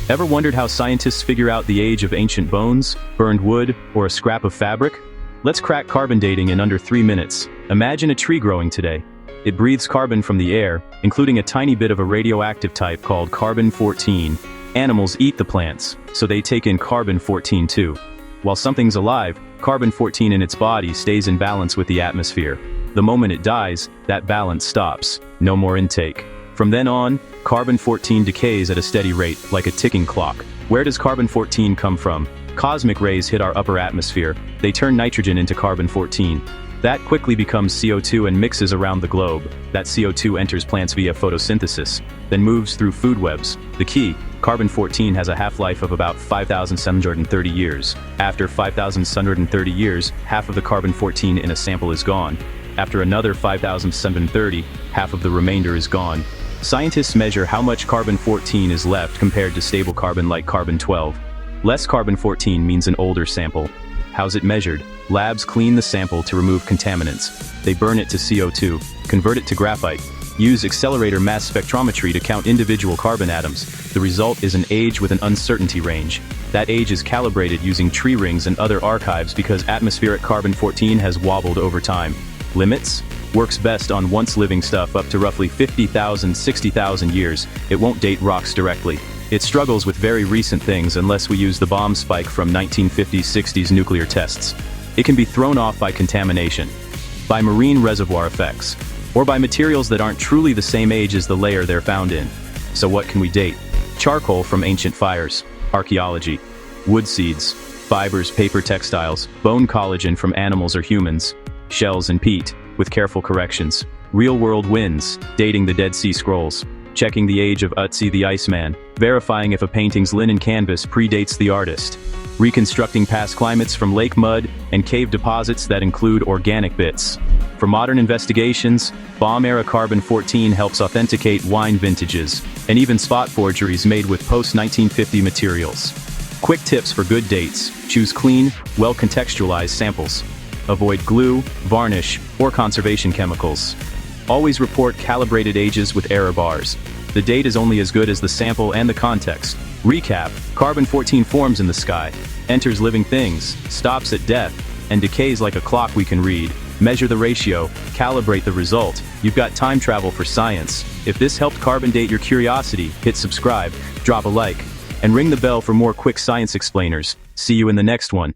Ever wondered how scientists figure out the age of ancient bones, burned wood, or a scrap of fabric? Let's crack carbon dating in under 3 minutes. Imagine a tree growing today. It breathes carbon from the air, including a tiny bit of a radioactive type called carbon-14. Animals eat the plants, so they take in carbon-14 too. While something's alive, carbon-14 in its body stays in balance with the atmosphere. The moment it dies, that balance stops. No more intake. From then on, carbon-14 decays at a steady rate, like a ticking clock. Where does carbon-14 come from? Cosmic rays hit our upper atmosphere. They turn nitrogen into carbon-14. That quickly becomes CO2 and mixes around the globe. That CO2 enters plants via photosynthesis, then moves through food webs. The key: carbon-14 has a half-life of about 5,730 years. After 5,730 years, half of the carbon-14 in a sample is gone. After another 5,730, half of the remainder is gone. Scientists measure how much carbon-14 is left compared to stable carbon like carbon-12. Less carbon-14 means an older sample. How's it measured? Labs clean the sample to remove contaminants. They burn it to CO2, convert it to graphite, use accelerator mass spectrometry to count individual carbon atoms. The result is an age with an uncertainty range. That age is calibrated using tree rings and other archives because atmospheric carbon-14 has wobbled over time. Limits? Works best on once-living stuff up to roughly 50,000, 60,000 years. It won't date rocks directly. It struggles with very recent things unless we use the bomb spike from 1950s-60s nuclear tests. It can be thrown off by contamination, by marine reservoir effects, or by materials that aren't truly the same age as the layer they're found in. So what can we date? Charcoal from ancient fires, archaeology, wood seeds, fibers, paper, textiles, bone collagen from animals or humans, shells and peat, with careful corrections. Real-world wins, dating the Dead Sea Scrolls, checking the age of Utsi the Iceman, verifying if a painting's linen canvas predates the artist, reconstructing past climates from lake mud and cave deposits that include organic bits. For modern investigations, bomb-era carbon-14 helps authenticate wine vintages, and even spot forgeries made with post-1950 materials. Quick tips for good dates: choose clean, well-contextualized samples. Avoid glue, varnish, or conservation chemicals. Always report calibrated ages with error bars. The date is only as good as the sample and the context. Recap: carbon-14 forms in the sky, enters living things, stops at death, and decays like a clock we can read. Measure the ratio, calibrate the result. You've got time travel for science. If this helped carbon date your curiosity, hit subscribe, drop a like, and ring the bell for more quick science explainers. See you in the next one.